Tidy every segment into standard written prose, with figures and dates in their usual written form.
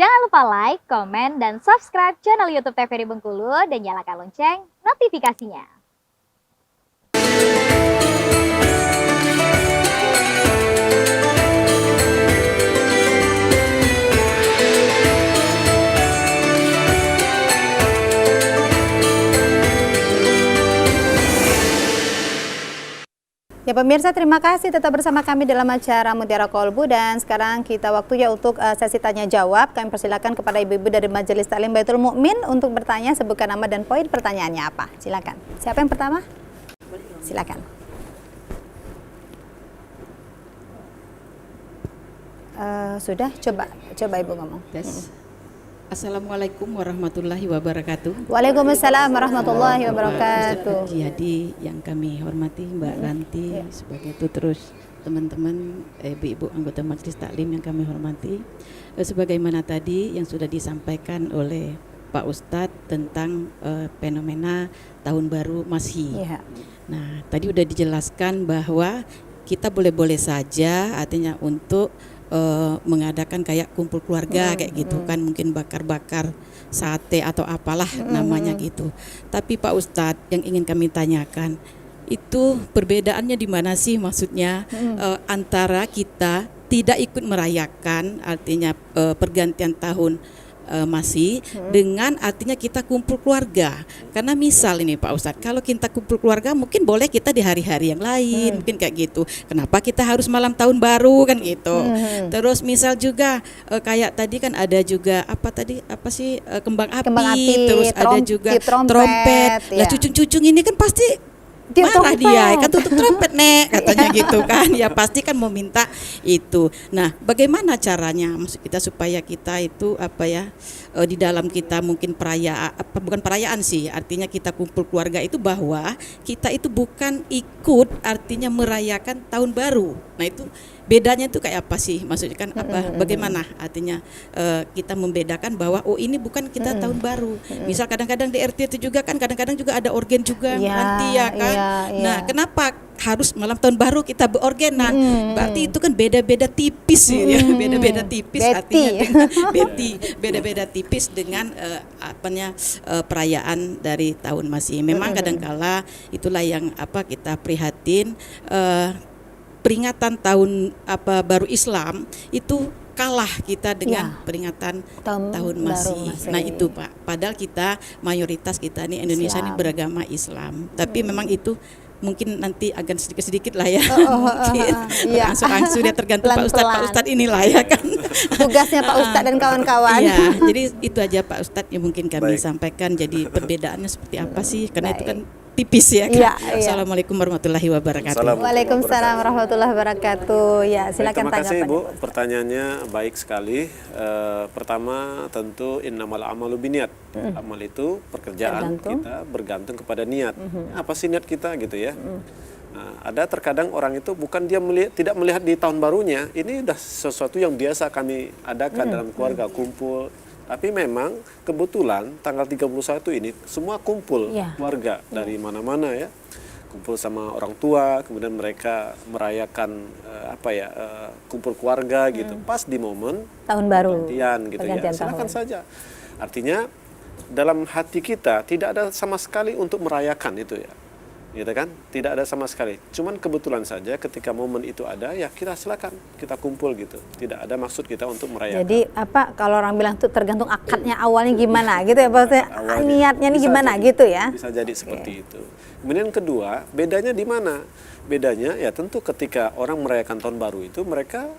Jangan lupa like, komen, dan subscribe channel YouTube TVRI Bengkulu dan nyalakan lonceng notifikasinya. Ya pemirsa, terima kasih tetap bersama kami dalam acara Mutiara Kolbu, dan sekarang kita waktunya untuk sesi tanya jawab. Kami persilakan kepada ibu-ibu dari Majelis Taklim Baitul Mukmin untuk bertanya, sebutkan nama dan poin pertanyaannya apa. Silakan. Siapa yang pertama? Silakan. Sudah, coba ibu ngomong. Yes. Assalamualaikum warahmatullahi wabarakatuh. Waalaikumsalam warahmatullahi wabarakatuh. Jadi yang kami hormati Mbak Ranti, sebagai itu terus teman-teman ibu-ibu anggota Majelis Taklim yang kami hormati, sebagaimana tadi yang sudah disampaikan oleh Pak Ustadz tentang fenomena tahun baru Masehi. Nah, tadi udah dijelaskan bahwa kita boleh-boleh saja, artinya untuk mengadakan kayak kumpul keluarga kayak gitu kan, mungkin bakar-bakar sate atau apalah namanya gitu. Tapi Pak Ustadz, yang ingin kami tanyakan itu perbedaannya di mana sih, maksudnya antara kita tidak ikut merayakan artinya pergantian tahun Masehi dengan artinya kita kumpul keluarga. Karena misal ini Pak Ustadz, kalau kita kumpul keluarga mungkin boleh kita di hari-hari yang lain, mungkin kayak gitu. Kenapa kita harus malam tahun baru kan gitu. Terus misal juga kayak tadi kan ada juga kembang api, terus ada juga trompet. Lah cucung-cucung ini kan pasti marah dia kan, tutup trompet nek katanya gitu kan, ya pasti kan mau minta itu. Nah, bagaimana caranya maksud kita supaya kita itu di dalam kita mungkin bukan perayaan sih, artinya kita kumpul keluarga itu bahwa kita itu bukan ikut artinya merayakan tahun baru. Nah, itu bedanya itu kayak apa sih, maksudnya kan bagaimana artinya kita membedakan bahwa oh ini bukan kita tahun baru. Misal kadang-kadang di RT itu juga kan kadang-kadang juga ada organ juga nanti ya kan. Nah, kenapa harus malam tahun baru kita berorgenan? Berarti itu kan beda-beda tipis ya, beda-beda tipis artinya beda-beda tipis dengan perayaan dari tahun Masehi. Memang kadangkala itulah yang kita prihatin, peringatan tahun baru Islam itu kalah kita dengan peringatan tahun Masehi. Nah itu Pak, padahal kita mayoritas kita nih Indonesia ini beragama Islam, tapi memang itu mungkin nanti agak sedikit-sedikit lah ya, mungkin langsung dia tergantung Pak Ustadz inilah ya kan. Tugasnya Pak Ustadz dan kawan-kawan. Iya, jadi itu aja Pak Ustadz yang mungkin kami sampaikan. Jadi perbedaannya seperti apa sih? Karena itu kan tipis ya kan. Assalamualaikum warahmatullahi wabarakatuh. Waalaikumsalam warahmatullahi wabarakatuh. Ya, silakan terima kasih tanggapan. Bu, pertanyaannya baik sekali. Pertama tentu innamal amalu biniat. Amal itu pekerjaan kita bergantung kepada niat. Apa sih niat kita gitu ya? Nah, ada terkadang orang itu bukan dia tidak melihat di tahun barunya, ini udah sesuatu yang biasa kami adakan dalam keluarga, kumpul. Tapi memang kebetulan tanggal 31 ini semua kumpul keluarga dari mana-mana ya. Kumpul sama orang tua, kemudian mereka merayakan kumpul keluarga gitu. Pas di momen tahun baru, pergantian gitu ya. Silakan saja. Artinya dalam hati kita tidak ada sama sekali untuk merayakan itu ya. Gitu kan? Tidak ada sama sekali. Cuman kebetulan saja ketika momen itu ada, ya kita silakan, kita kumpul gitu. Tidak ada maksud kita untuk merayakan. Jadi kalau orang bilang tuh tergantung akadnya awalnya gimana gitu ya, maksudnya niatnya nih gimana gitu ya. Bisa jadi seperti itu. Kemudian kedua, bedanya di mana? Bedanya ya tentu ketika orang merayakan tahun baru itu mereka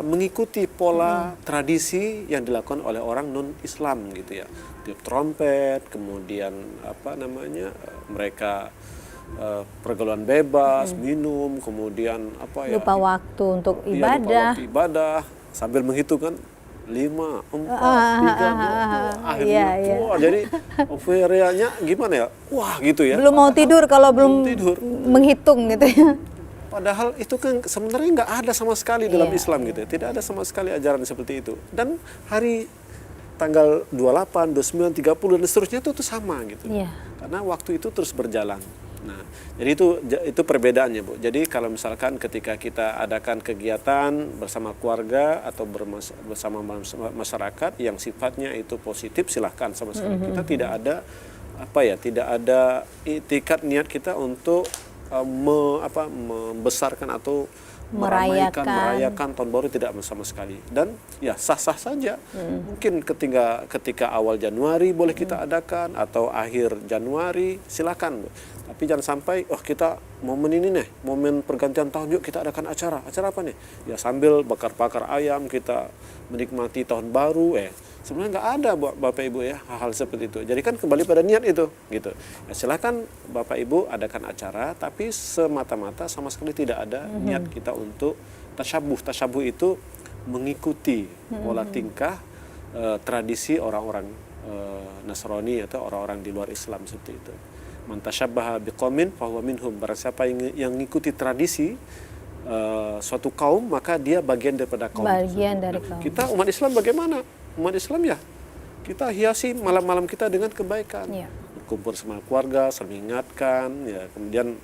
mengikuti pola tradisi yang dilakukan oleh orang non Islam gitu ya. Tiup trompet, kemudian mereka pergaulan bebas, minum, kemudian lupa waktu untuk ibadah. Lupa waktu ibadah sambil menghitung kan 5, 4, 3, 2, akhirnya jadi euforianya gimana ya? Wah gitu ya. Belum mau tidur kalau belum tidur, menghitung gitu ya. Padahal itu kan sebenarnya nggak ada sama sekali dalam Islam gitu ya. Tidak ada sama sekali ajaran seperti itu. Dan hari tanggal 28, 29, 30 dan seterusnya itu sama gitu. Karena waktu itu terus berjalan Nah, jadi itu perbedaannya, Bu. Jadi kalau misalkan ketika kita adakan kegiatan bersama keluarga atau bersama masyarakat yang sifatnya itu positif, silahkan sama sekali. Kita tidak ada tidak ada itikat niat kita untuk membesarkan atau merayakan tahun baru, tidak sama sekali. Dan ya sah-sah saja. Mungkin ketika awal Januari boleh kita adakan atau akhir Januari, silakan, Bu. Tapi jangan sampai kita momen ini nih, momen pergantian tahun, yuk kita adakan acara apa nih? Ya sambil bakar-bakar ayam kita menikmati tahun baru. Sebenarnya nggak ada, Bapak Ibu, ya, hal-hal seperti itu. Jadi kan kembali pada niat itu, gitu. Ya, silakan Bapak Ibu adakan acara, tapi semata-mata sama sekali tidak ada niat kita untuk tasyabuh. Tasyabuh itu mengikuti pola tingkah tradisi orang-orang Nasrani atau orang-orang di luar Islam seperti itu. Man tasyabbaha biqaumin fahuwa minhum. Barang siapa yang mengikuti tradisi suatu kaum, maka dia bagian daripada kaum. Bagian dari kaum. Kita umat Islam bagaimana? Umat Islam ya kita hiasi malam-malam kita dengan kebaikan. Berkumpul sama keluarga, saling mengingatkan, ya, kemudian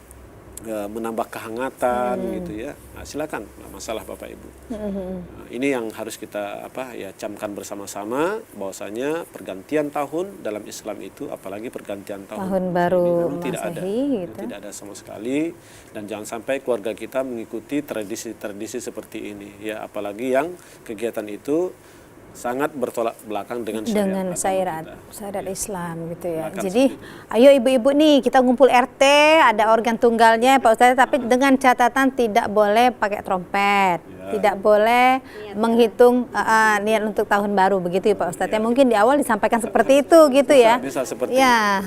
menambah kehangatan gitu ya. Nah, silakan, nggak masalah Bapak Ibu. Nah, ini yang harus kita camkan bersama-sama, bahwasanya pergantian tahun dalam Islam itu, apalagi pergantian tahun baru tidak ada, gitu. Tidak ada sama sekali. Dan jangan sampai keluarga kita mengikuti tradisi-tradisi seperti ini, ya, apalagi yang kegiatan itu sangat bertolak belakang dengan syariat Islam gitu ya. Bahkan Jadi ayo ibu-ibu nih kita ngumpul RT, ada organ tunggalnya Pak Ustadz, tapi dengan catatan tidak boleh pakai trompet, tidak boleh menghitung niat untuk tahun baru, begitu ya Pak Ustadz. Ya mungkin di awal disampaikan seperti itu gitu ya. Bisa seperti ya.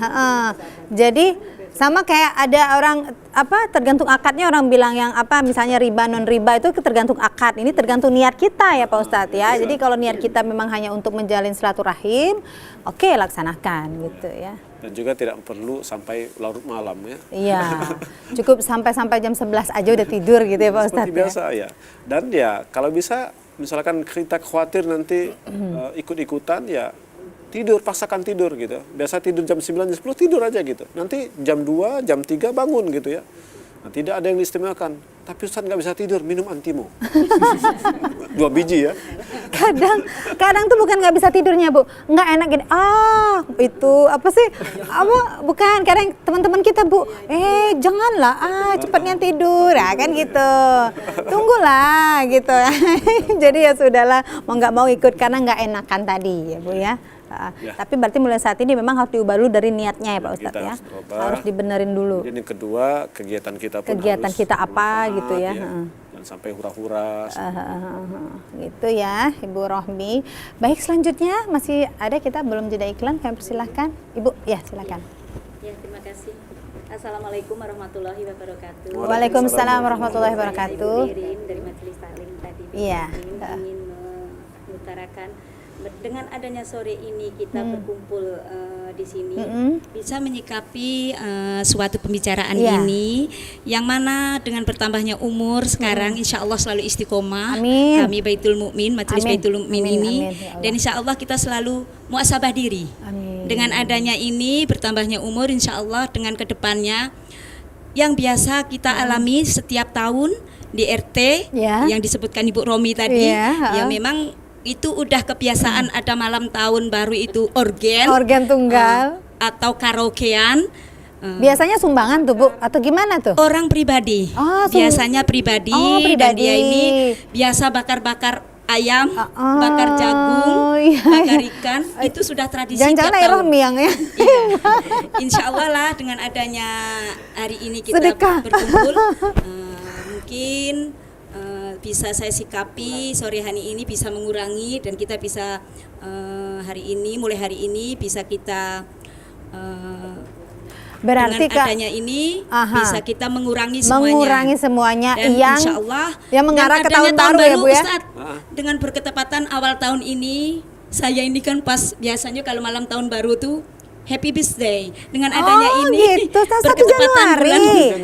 Jadi sama kayak ada orang tergantung akadnya, orang bilang yang misalnya riba non riba itu tergantung akad. Ini tergantung niat kita ya Pak Ustadz ya. Jadi kalau niat kita memang hanya untuk menjalin silaturahim, oke, laksanakan gitu ya. Dan juga tidak perlu sampai larut malam ya. Iya. Cukup sampai jam 11 aja udah tidur gitu ya Pak Ustadz. Seperti biasa ya. Dan ya kalau bisa misalkan kita khawatir nanti ikut-ikutan, ya tidur, paksakan tidur gitu. Biasa tidur jam 9, jam 10 tidur aja gitu. Nanti jam 2, jam 3 bangun gitu ya. Nah, tidak ada yang diistimewakan. Tapi Ustaz nggak bisa tidur, minum Antimo. 2 biji ya. Kadang tuh bukan nggak bisa tidurnya Bu, nggak enak gini. Itu apa sih? Bukan. Kadang teman-teman kita Bu, janganlah, cepatnya tidur, ya kan gitu. Tunggulah gitu. Jadi ya sudahlah, mau nggak mau ikut karena nggak enakan tadi ya Bu ya. Tapi berarti mulai saat ini memang harus diubah dulu dari niatnya ya Pak Ustadz ya. Harus dibenerin dulu. Jadi yang kedua, kegiatan kita pun harus kita apa gitu ya. Jangan sampai hura-hura. Gitu ya Ibu Rohmi. Baik, selanjutnya masih ada, kita belum jeda iklan, kami persilahkan Ibu, ya silakan. Ya, terima kasih. Assalamualaikum warahmatullahi wabarakatuh. Waalaikumsalam warahmatullahi wabarakatuh. Ibu Irin dari Majelis Taklim tadi. Iya. Ingin mengutarakan dengan adanya sore ini kita berkumpul di sini, bisa menyikapi suatu pembicaraan ini, yang mana dengan bertambahnya umur sekarang insya Allah selalu istiqomah. Amin. Kami Baitul Mukmin, Majelis Baitul Mukmin ini, ya dan insya Allah kita selalu muasabah diri. Amin. Dengan adanya ini bertambahnya umur, insya Allah dengan kedepannya yang biasa kita alami setiap tahun di RT yang disebutkan Ibu Romi tadi, ya memang itu udah kebiasaan ada malam tahun baru itu organ tunggal atau karaokean. Biasanya sumbangan tuh Bu atau gimana tuh? Orang pribadi. Biasanya pribadi. Dan dia ini biasa bakar-bakar ayam, bakar jagung, bakar ikan. Itu sudah tradisi. Jangan-jangan Rohmi yang ya. Iya. Insya Allah lah dengan adanya hari ini kita berkumpul, mungkin bisa saya sikapi sore hari ini bisa mengurangi, dan kita bisa mulai hari ini bisa kita berarti dengan adanya ini bisa kita mengurangi semuanya. Dan yang insya Allah yang mengarah ke tahun baru ya Bu ya. Ustadz, dengan berketepatan awal tahun ini, saya ini kan pas biasanya kalau malam tahun baru tuh Happy Birthday. Dengan adanya ini gitu, berketepatan bulan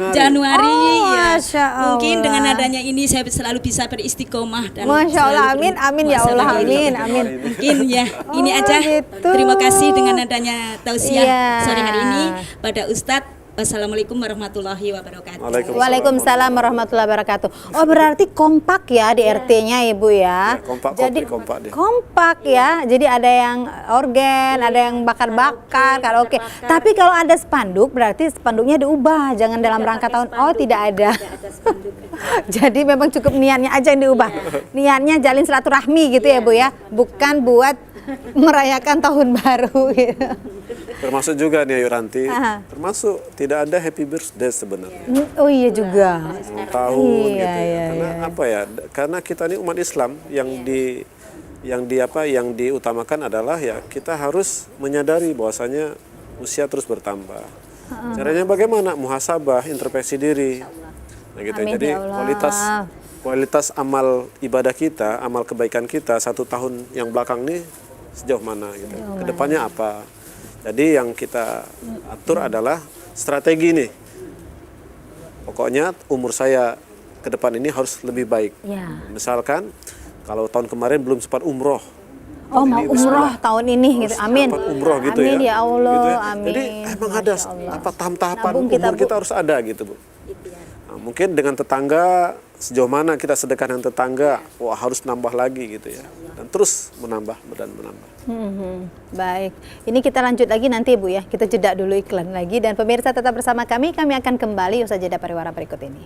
Januari ya. Allah. Mungkin dengan adanya ini saya selalu bisa beristiqomah dan Masya Allah, amin ya Allah, amin. Mungkin ya ini aja. Gitu. Terima kasih dengan adanya tausiah sore hari ini pada Ustadz Wassalamualaikum warahmatullahi wabarakatuh. Waalaikumsalam warahmatullahi wabarakatuh. Oh, berarti kompak ya di RT-nya Ibu ya. Ya, kompak, Jadi kompak dia. kompak ya. Jadi ada yang organ, ada yang bakar-bakar, karaoke. Tapi kalau ada spanduk berarti spanduknya diubah, jangan dalam rangka tahun. Oh, tidak ada. Jadi memang cukup niatnya aja yang diubah. Niatnya jalin silaturahmi gitu ya Bu ya. Bukan buat merayakan tahun baru gitu. Termasuk juga nih Ayu Ranti, termasuk tidak ada happy birthday sebenarnya. Oh iya juga. Ulang tahun Iya, gitu ya. iya, Karena apa ya? Karena kita ini umat Islam yang diutamakan adalah ya kita harus menyadari bahwasanya usia terus bertambah. Caranya bagaimana? Muhasabah, introspeksi diri. Nah, gitu. Amin, Jadi ya Allah. kualitas amal ibadah kita, amal kebaikan kita 1 tahun yang belakang ini sejauh mana gitu. Kedepannya apa? Jadi yang kita atur adalah strategi nih. Pokoknya umur saya ke depan ini harus lebih baik. Ya. Misalkan kalau tahun kemarin belum sempat umroh. Oh, mau umroh tahun ini gitu. Amin. Sempat umroh gitu Amin ya Allah. Gitu ya. Amin. Jadi emang ada Masya Allah. tahap-tahapan Nabung umur Bu. kita harus ada gitu, Bu. Nah, mungkin dengan tetangga sejauh mana kita sedekah dengan tetangga, wah harus nambah lagi gitu ya. Dan terus menambah dan menambah. Baik, ini kita lanjut lagi nanti Bu ya. Kita jeda dulu iklan lagi dan pemirsa tetap bersama kami. Kami akan kembali usai jeda pariwara berikut ini.